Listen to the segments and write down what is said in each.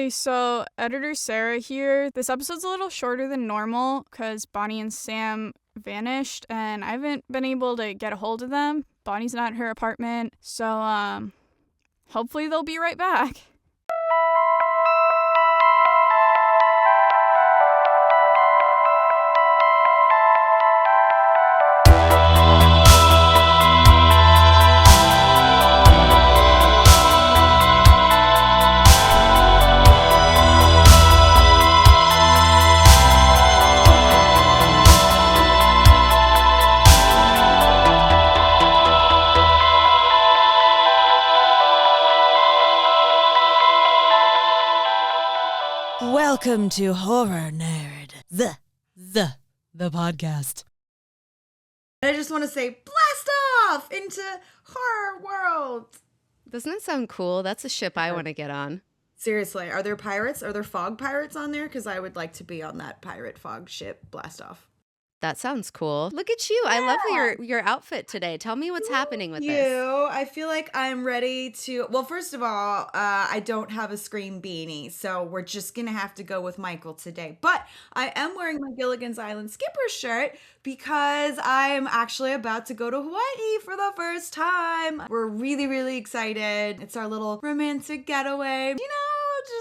Hey, so editor Sarah here. This episode's a little shorter than normal because Bonnie and Sam vanished and I haven't been able to get a hold of them. Bonnie's not in her apartment, so hopefully they'll be right back. Welcome to Horror Nerd, the podcast. I just want to say, blast off into horror world. Doesn't that sound cool? That's a ship I want to get on. Seriously, are there pirates? Are there fog pirates on there? Because I would like to be on that pirate fog ship blast off. That sounds cool. Look at you. Yeah. I love your outfit today. Tell me what's happening with this. I feel like I'm ready to... Well, first of all, I don't have a Scream beanie, so we're just going to have to go with Michael today. But I am wearing my Gilligan's Island Skipper shirt because I'm actually about to go to Hawaii for the first time. We're really, really excited. It's our little romantic getaway.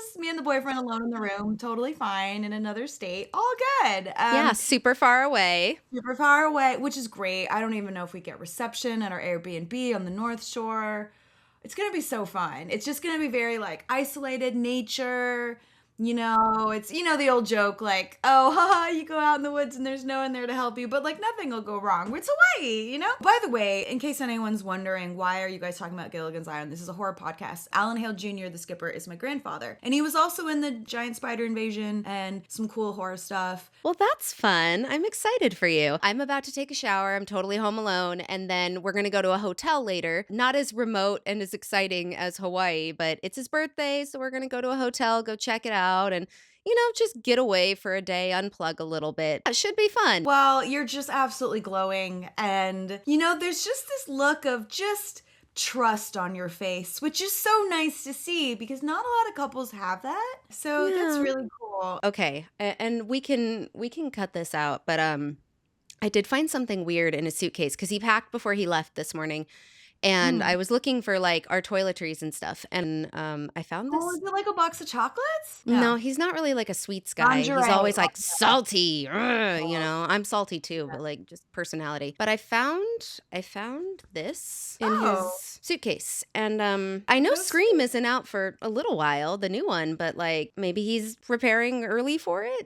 Just me and the boyfriend alone in the room, totally fine, in another state, all good. Yeah, super far away. Super far away, which is great. I don't even know if we get reception at our Airbnb on the North Shore. It's going to be so fun. It's just going to be very, isolated nature. It's, the old joke, oh, haha, you go out in the woods and there's no one there to help you, but, nothing will go wrong. It's Hawaii, By the way, in case anyone's wondering, why are you guys talking about Gilligan's Island? This is a horror podcast. Alan Hale Jr., the skipper, is my grandfather. And he was also in the giant spider invasion and some cool horror stuff. Well, that's fun. I'm excited for you. I'm about to take a shower. I'm totally home alone. And then we're going to go to a hotel later. Not as remote and as exciting as Hawaii, but it's his birthday, so we're going to go to a hotel, go check it out. And, just get away for a day, unplug a little bit. It should be fun. Well, you're just absolutely glowing. And, there's just this look of just trust on your face, which is so nice to see because not a lot of couples have that. So that's really cool. Okay. And we can cut this out. But I did find something weird in his suitcase because he packed before he left this morning. And I was looking for our toiletries and stuff, and I found this. Oh, is it a box of chocolates? No, he's not really a sweets guy. Lingerie. He's always salty. I'm salty too, but just personality. But I found this in his suitcase, and I know Scream isn't out for a little while, the new one, but maybe he's preparing early for it.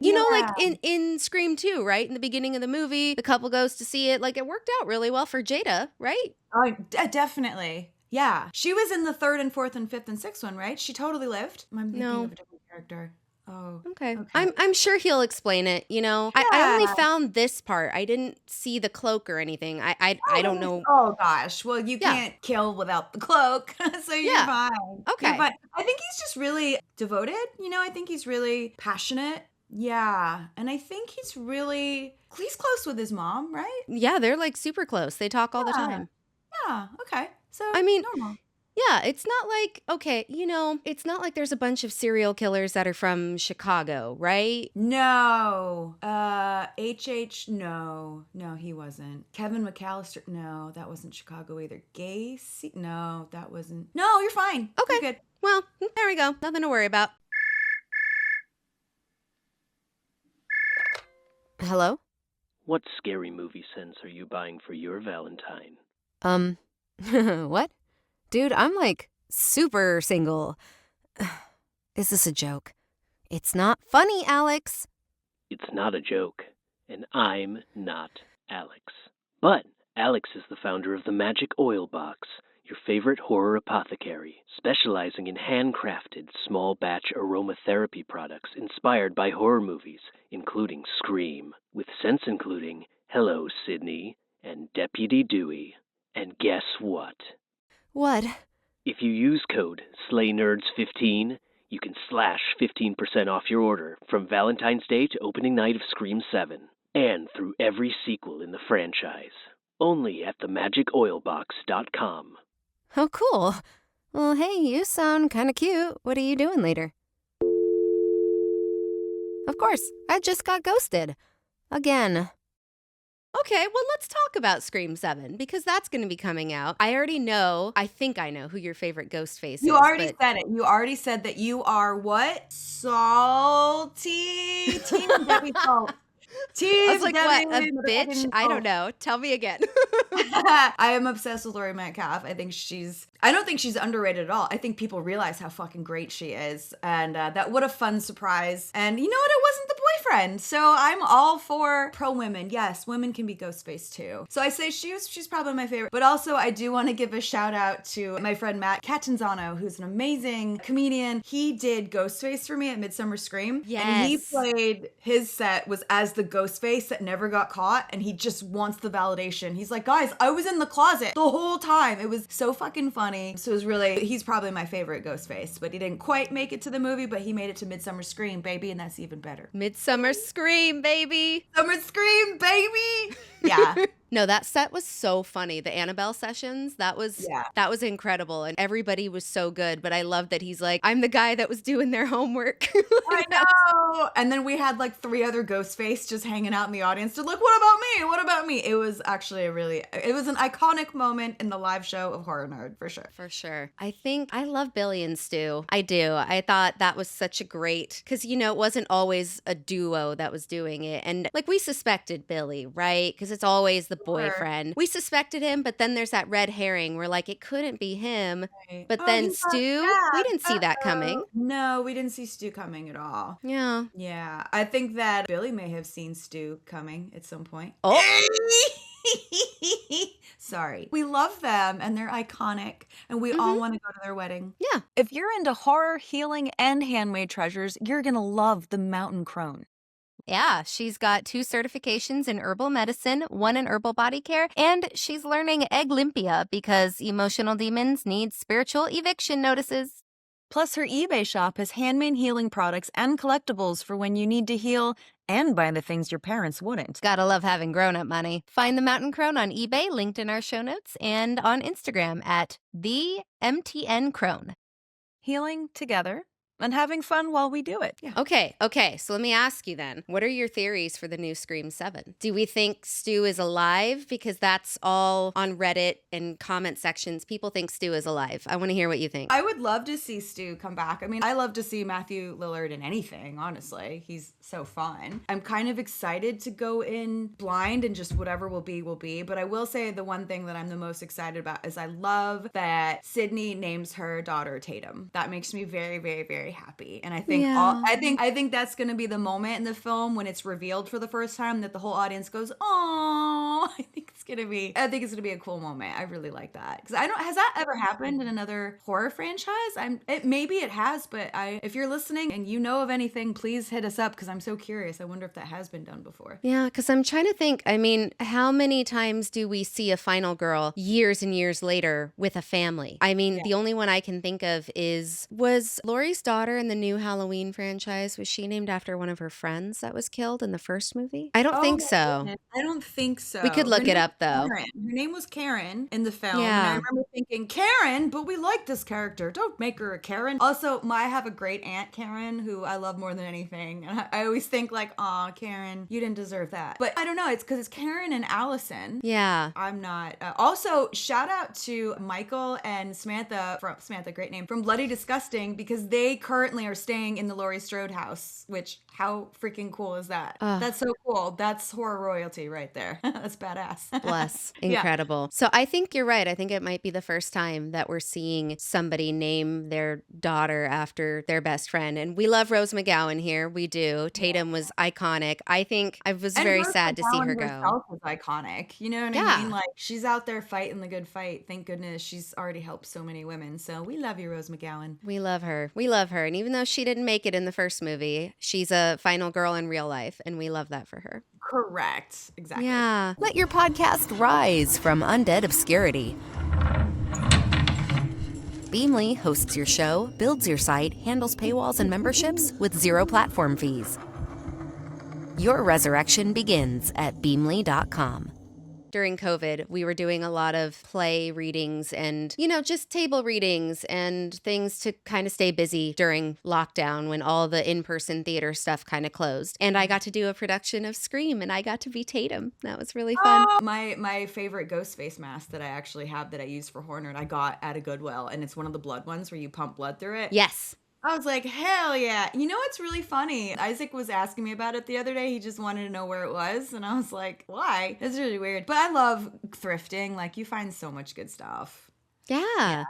In Scream 2, right? In the beginning of the movie, the couple goes to see it. It worked out really well for Jada, right? Oh, definitely. Yeah. She was in the 3rd and 4th and 5th and 6th one, right? She totally lived. I'm thinking of a different character. Oh. Okay. I'm sure he'll explain it, Yeah. I only found this part. I didn't see the cloak or anything. I don't know. Oh, gosh. Well, you can't kill without the cloak, so you're fine. Okay. You're fine. I think he's just really devoted. I think he's really passionate. Yeah. And I think he's close with his mom, right? Yeah, they're super close. They talk all the time. Yeah, okay. So, normal. Yeah, it's not it's not like there's a bunch of serial killers that are from Chicago, right? No. H.H., no, he wasn't. Kevin McAllister, no, that wasn't Chicago either. Gacy, no, that wasn't. No, you're fine. Okay. You're good. Well, there we go. Nothing to worry about. Hello? What scary movie sense are you buying for your Valentine? What? Dude, I'm super single. Is this a joke? It's not funny, Alex. It's not a joke, and I'm not Alex. But Alex is the founder of the Magic Oil Box, your favorite horror apothecary, specializing in handcrafted small batch aromatherapy products inspired by horror movies, including Scream, with scents including Hello, Sydney, and Deputy Dewey. And guess what? What? If you use code SLAYNERDS15, you can slash 15% off your order from Valentine's Day to opening night of Scream 7, and through every sequel in the franchise. Only at themagicoilbox.com. Oh, cool. Well, hey, you sound kind of cute. What are you doing later? Of course, I just got ghosted. Again. Okay, well, let's talk about Scream 7, because that's going to be coming out. I think I know who your favorite Ghostface is. You already said it. You already said that you are what? Salty. Team Debbie Salt. Team I was like, Debbie what, a bitch? I don't know. Tell me again. I am obsessed with Laurie Metcalf. I don't think she's underrated at all. I think people realize how fucking great she is. And that what a fun surprise. And you know what? It wasn't the boyfriend. So I'm all for pro women. Yes, women can be Ghostface too. So I say she's probably my favorite. But also I do want to give a shout out to my friend Matt Catanzano, who's an amazing comedian. He did Ghostface for me at Midsummer Scream. Yes. And he played, his set was as the Ghostface that never got caught. And he just wants the validation. He's like, guys, I was in the closet the whole time. It was so fucking funny. So it was really, he's probably my favorite Ghostface, but he didn't quite make it to the movie, but he made it to Midsummer Scream, baby, and that's even better. Midsummer Scream, baby. Midsummer Scream, baby. Yeah. No, that set was so funny. The Annabelle sessions, that was incredible. And everybody was so good. But I love that he's like, I'm the guy that was doing their homework. I know. And then we had like 3 other Ghostface just hanging out in the audience to look, what about me? What about me? It was actually it was an iconic moment in the live show of Horror Nerd, for sure. For sure. I love Billy and Stu. I do. I thought that was such a great, because, it wasn't always a duo that was doing it. And like we suspected Billy, right? Because it's always the boyfriend. We suspected him, but then there's that red herring. We're like, it couldn't be him. Right. But then Stu, we didn't see that coming. No, we didn't see Stu coming at all. Yeah. Yeah. I think that Billy may have seen Stu coming at some point. Oh. Sorry. We love them and they're iconic and we all want to go to their wedding. Yeah. If you're into horror, healing, and handmade treasures, you're going to love the Mountain Crone. Yeah, she's got 2 certifications in herbal medicine, 1 in herbal body care, and she's learning Egg Limpia because emotional demons need spiritual eviction notices. Plus, her eBay shop has handmade healing products and collectibles for when you need to heal and buy the things your parents wouldn't. Gotta love having grown-up money. Find the Mountain Crone on eBay, linked in our show notes, and on Instagram at @TheMTNCrone. Healing together and having fun while we do it. Yeah. Okay. So let me ask you then, what are your theories for the new Scream 7? Do we think Stu is alive? Because that's all on Reddit and comment sections. People think Stu is alive. I want to hear what you think. I would love to see Stu come back. I mean, I love to see Matthew Lillard in anything, honestly. He's so fun. I'm kind of excited to go in blind and just whatever will be. But I will say the one thing that I'm the most excited about is I love that Sydney names her daughter Tatum. That makes me very, very, very happy. And I think I think that's going to be the moment in the film when it's revealed for the first time that the whole audience goes, "Oh!" I think it's going to be a cool moment. I really like that. Cuz has that ever happened in another horror franchise? Maybe it has, but if you're listening and you know of anything, please hit us up cuz I'm so curious. I wonder if that has been done before. Yeah, cuz I'm trying to think. I mean, how many times do we see a final girl years and years later with a family? I mean, the only one I can think of was Laurie's daughter in the new Halloween franchise, was she named after one of her friends that was killed in the first movie? I don't think so. I don't think so. We could look it up though. Her name was Karen in the film. Yeah. And I remember thinking, Karen, but we like this character. Don't make her a Karen. Also, I have a great aunt, Karen, who I love more than anything. And I always think like, aw, Karen, you didn't deserve that. But I don't know. It's because it's Karen and Allison. Yeah. I'm not. Also, shout out to Michael and Samantha, great name, from Bloody Disgusting, because they currently are staying in the Laurie Strode house, which how freaking cool is that? That's so cool. That's horror royalty right there. That's badass. Bless. Incredible. Yeah. So I think you're right. I think it might be the first time that we're seeing somebody name their daughter after their best friend. And we love Rose McGowan here. We do. Tatum was iconic. I think I was very sad to see her go. Herself was iconic. You know what I mean? Like, she's out there fighting the good fight. Thank goodness she's already helped so many women. So we love you, Rose McGowan. We love her. And even though she didn't make it in the first movie, she's a final girl in real life, and we love that for her. Correct. Exactly. Yeah. Let your podcast rise from undead obscurity. Beamly hosts your show, builds your site, handles paywalls and memberships with 0 platform fees. Your resurrection begins at Beamly.com. during COVID, we were doing a lot of play readings and, just table readings and things to kind of stay busy during lockdown when all the in-person theater stuff kind of closed. And I got to do a production of Scream, and I got to be Tatum. That was really fun. My favorite Ghostface mask that I actually have that I use for Horner, I got at a Goodwill, and it's one of the blood ones where you pump blood through it. Yes. I was like, hell yeah. You know what's really funny? Isaac was asking me about it the other day. He just wanted to know where it was. And I was like, why? It's really weird. But I love thrifting. Like, you find so much good stuff. Yeah.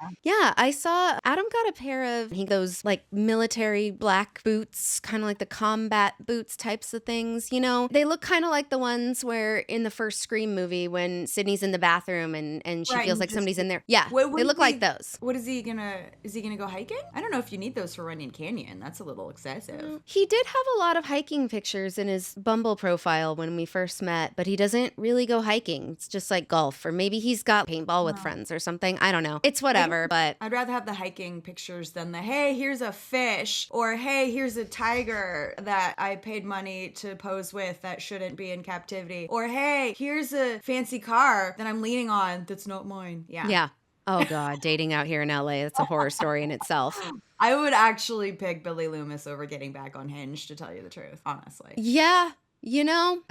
I saw Adam got a pair of, those like military black boots, kind of like the combat boots types of things. They look kind of like the ones where in the first Scream movie when Sydney's in the bathroom and she feels like somebody's in there. Yeah, they look like those. What is he gonna go hiking? I don't know if you need those for Runyon Canyon. That's a little excessive. He did have a lot of hiking pictures in his Bumble profile when we first met, but he doesn't really go hiking. It's just like golf, or maybe he's got paintball with friends or something. I don't know. It's whatever, but I'd rather have the hiking pictures than the, hey, here's a fish, or hey, here's a tiger that I paid money to pose with that shouldn't be in captivity, or hey, here's a fancy car that I'm leaning on that's not mine. Yeah. Oh God, dating out here in LA, that's a horror story in itself. I would actually pick Billy Loomis over getting back on Hinge, to tell you the truth, honestly. Yeah. I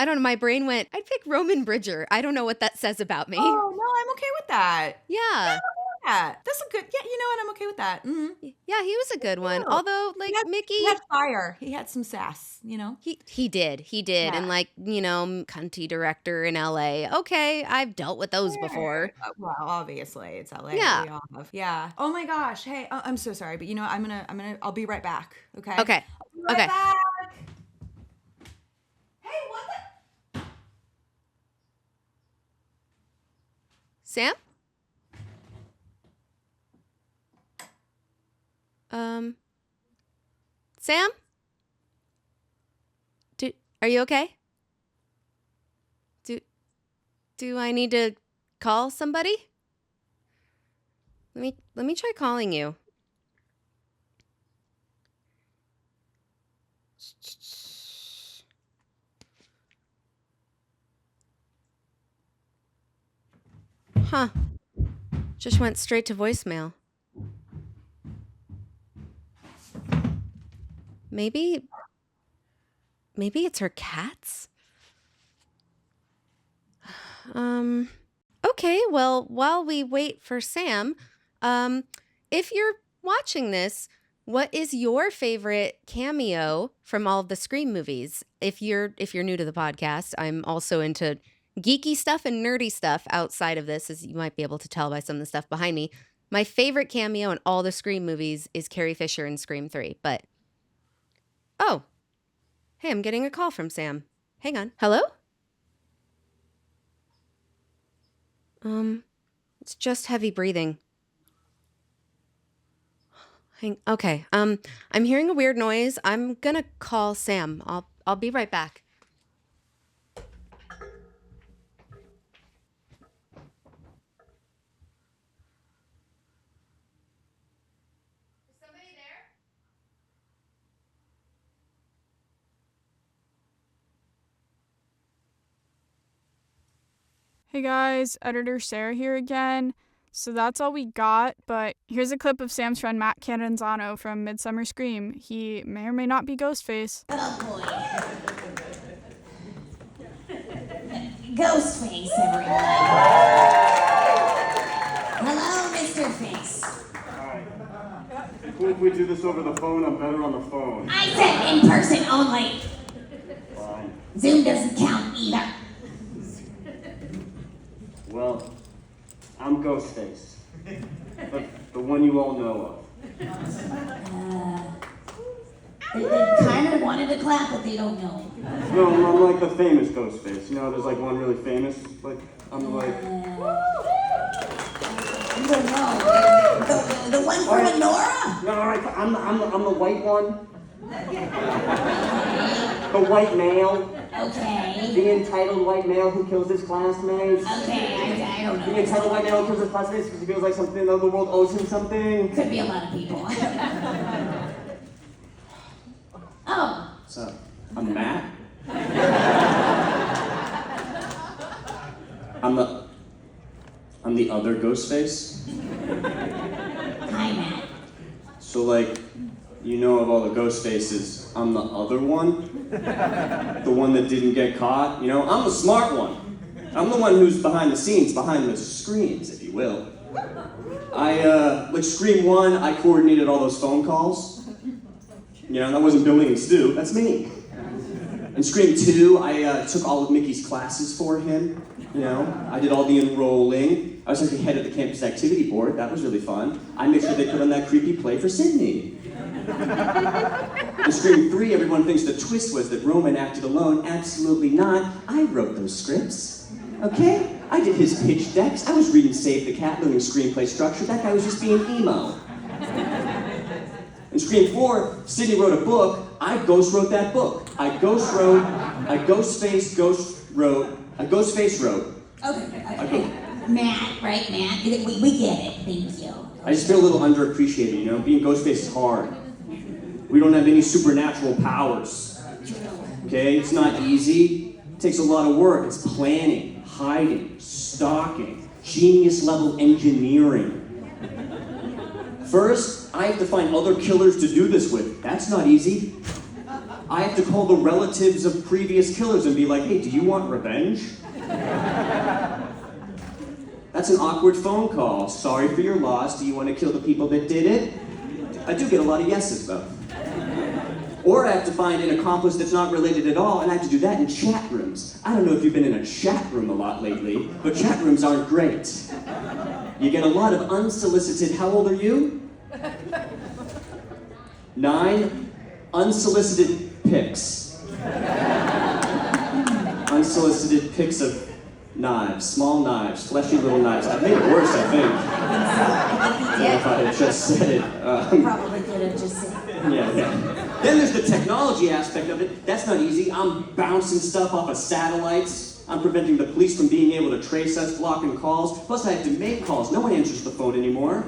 don't know. My brain went, I'd pick Roman Bridger. I don't know what that says about me. Oh, no, I'm okay with that. Yeah. That's a good, you know what? I'm okay with that. Mm-hmm. Yeah, he was a good one. Although, like, Mickey. He had fire. He had some sass, He did. Yeah. And, like, cunty director in LA. Okay, I've dealt with those before. Well, obviously, it's LA. Yeah. We all have. Yeah. Oh my gosh. Hey, I'm so sorry, but I'll be right back. Okay. Okay. I'll be right back. Hey, what the? Sam? Sam? Are you okay? Do I need to call somebody? Let me try calling you. Huh. Just went straight to voicemail. Maybe it's her cats? Okay, well, while we wait for Sam, if you're watching this, what is your favorite cameo from all of the Scream movies? If you're new to the podcast, I'm also into geeky stuff and nerdy stuff outside of this, as you might be able to tell by some of the stuff behind me. My favorite cameo in all the Scream movies is Carrie Fisher in Scream 3, but... Oh. Hey, I'm getting a call from Sam. Hang on. Hello? It's just heavy breathing. Okay. I'm hearing a weird noise. I'm gonna call Sam. I'll be right back. Hey guys, editor Sarah here again. So that's all we got, but here's a clip of Sam's friend Matt Catanzano from Midsummer Scream. He may or may not be Ghostface. Oh boy. Ghostface, everyone. Hello, Mr. Face. Alright. If we do this over the phone, I'm better on the phone. I said in person only. Fine. Zoom doesn't count either. Well, I'm Ghostface. The one you all know of. They kind of wanted to clap, but they don't know. No, I'm like the famous Ghostface. There's like one really famous. Like, I'm like... You don't know. The one from Lenora? No, alright, I'm the white one. The white male. Okay. The entitled white male who kills his classmates. Okay, I don't know. The entitled white male who kills his classmates because he feels like something, the world owes him something. Could be a lot of people. Oh. So, I'm Matt. I'm the other Ghostface. Hi, Matt. So like, you know of all the Ghostfaces, I'm the other one? The one that didn't get caught? You know, I'm the smart one. I'm the one who's behind the scenes, behind the screens, if you will. Like Scream 1, I coordinated all those phone calls. You know, that wasn't Billy and Stu, that's me. In Scream 2, I took all of Mickey's classes for him. You know, I did all the enrolling. I was actually head of the campus activity board. That was really fun. I made sure they put on that creepy play for Sydney. In Scream 3, everyone thinks the twist was that Roman acted alone. Absolutely not. I wrote those scripts. Okay? I did his pitch decks. I was reading Save the Cat, learning screenplay structure. That guy was just being emo. In Scream 4, Sydney wrote a book. I ghost wrote that book. Ghostface wrote. Okay. Matt, right, Matt? We get it. Thank you. I just feel a little underappreciated, you know? Being Ghostface is hard. We don't have any supernatural powers. Okay? It's not easy. It takes a lot of work. It's planning, hiding, stalking, genius-level engineering. First, I have to find other killers to do this with. That's not easy. I have to call the relatives of previous killers and be like, hey, do you want revenge? That's an awkward phone call. Sorry for your loss. Do you want to kill the people that did it? I do get a lot of yeses, though. Or I have to find an accomplice that's not related at all, and I have to do that in chat rooms. I don't know if you've been in a chat room a lot lately, but chat rooms aren't great. You get a lot of unsolicited, how old are you? 9 unsolicited pics. Unsolicited pics of knives, small knives, fleshy little knives. I've made it worse, I think. I don't know if I had just said it. Probably could have just said it. Yeah. Then there's the technology aspect of it. That's not easy. I'm bouncing stuff off of satellites. I'm preventing the police from being able to trace us, blocking calls. Plus, I have to make calls. No one answers the phone anymore.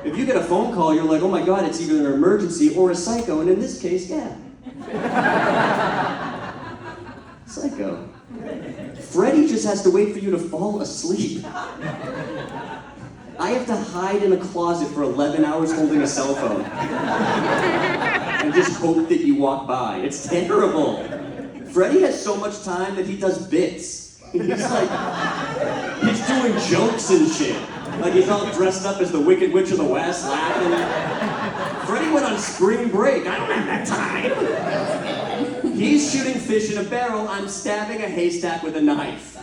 If you get a phone call, you're like, oh my God, it's either an emergency or a psycho. And in this case, yeah. Psycho. Freddy just has to wait for you to fall asleep. I have to hide in a closet for 11 hours holding a cell phone. And just hope that you walk by. It's terrible. Freddy has so much time that he does bits. He's doing jokes and shit. Like he's all dressed up as the Wicked Witch of the West, laughing. Freddy went on spring break. I don't have that time. He's shooting fish in a barrel. I'm stabbing a haystack with a knife.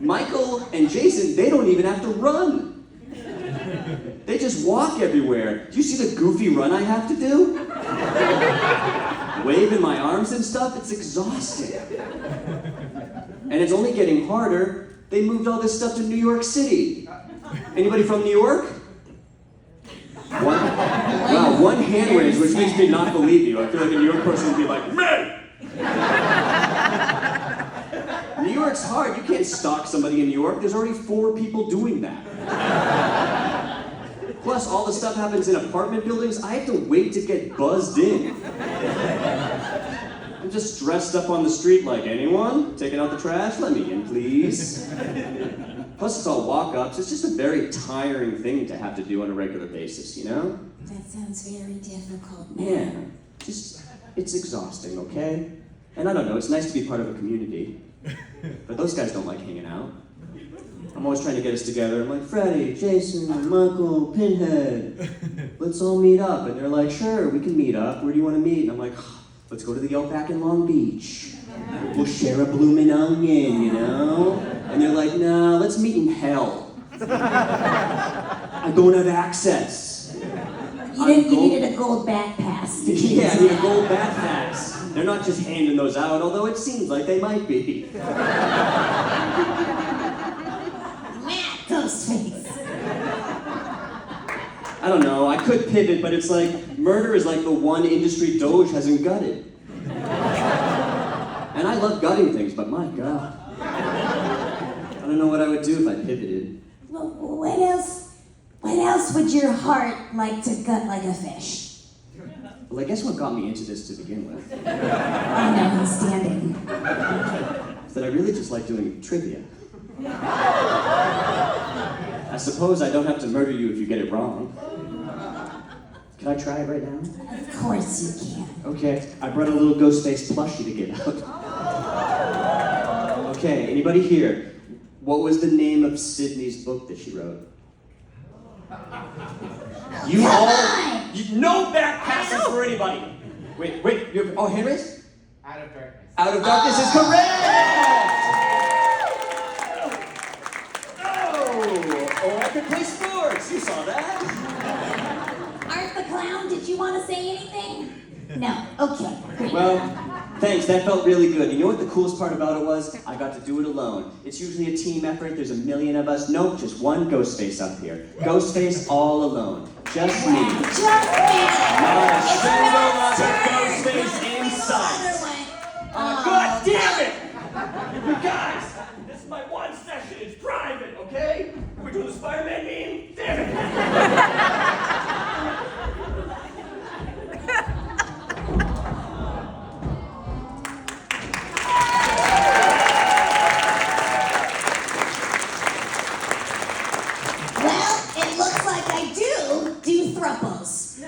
Michael and Jason, they don't even have to run. They just walk everywhere. Do you see the goofy run I have to do? Waving my arms and stuff, it's exhausting. And it's only getting harder. They moved all this stuff to New York City. Anybody from New York? One hand raise, which makes me not believe you. I feel like a New York person would be like, man! New York's hard. You can't stalk somebody in New York. There's already 4 people doing that. Plus, all the stuff happens in apartment buildings. I have to wait to get buzzed in. I'm just dressed up on the street like, anyone? Taking out the trash? Let me in, please. Plus, it's all walk-ups. It's just a very tiring thing to have to do on a regular basis, you know? That sounds very difficult. Yeah. It's exhausting, okay? And I don't know, it's nice to be part of a community. But those guys don't like hanging out. I'm always trying to get us together. I'm like, Freddy, Jason, Michael, Pinhead, let's all meet up. And they're like, sure, we can meet up. Where do you want to meet? And I'm like, let's go to the Outback in Long Beach. We'll share a bloomin' onion, you know? And they're like, no, let's meet in hell. I don't have access. You needed a gold back pass. Yeah, I need a gold back pass. They're not just handing those out, although it seems like they might be. Matt, Ghostface. I don't know, I could pivot, but it's like, murder is like the one industry Doge hasn't gutted. And I love gutting things, but my God. I don't know what I would do if I pivoted. Well, what else would your heart like to gut like a fish? Well, I guess what got me into this to begin with. I know he's standing. that I really just like doing trivia. I suppose I don't have to murder you if you get it wrong. Can I try it right now? Of course you can. Okay, I brought a little Ghostface plushie to get out. Okay, anybody here? What was the name of Sydney's book that she wrote? You all... no back passes for anybody! Wait, hand raised? Out of Darkness. Out of Darkness is correct! Oh, I could play sports! You saw that? Art the Clown, did you want to say anything? No. Okay, great. Well, thanks, that felt really good. You know what the coolest part about it was? I got to do it alone. It's usually a team effort, there's a million of us. Nope, just one Ghostface up here. Ghostface all alone. Just me. Just me. Not a single other Ghostface in sight. God damn it! You guys, this is my one session, it's private, okay? We're doing the Spider-Man meme? Damn it! Well, it looks like I do thruples.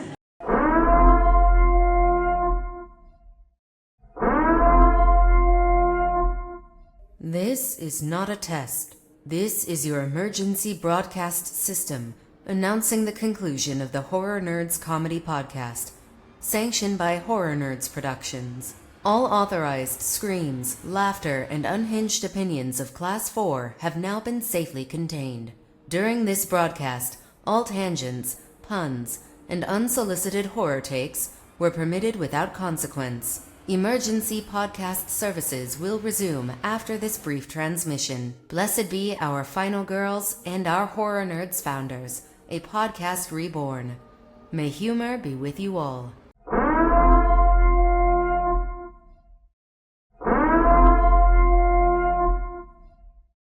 This is not a test. This is your emergency broadcast system announcing the conclusion of the Horror Nerds Comedy Podcast, sanctioned by Horror Nerds Productions. All authorized screams, laughter, and unhinged opinions of Class 4 have now been safely contained. During this broadcast, all tangents, puns, and unsolicited horror takes were permitted without consequence. Emergency podcast services will resume after this brief transmission. Blessed be our final girls and our Horror Nerds founders, a podcast reborn. May humor be with you all.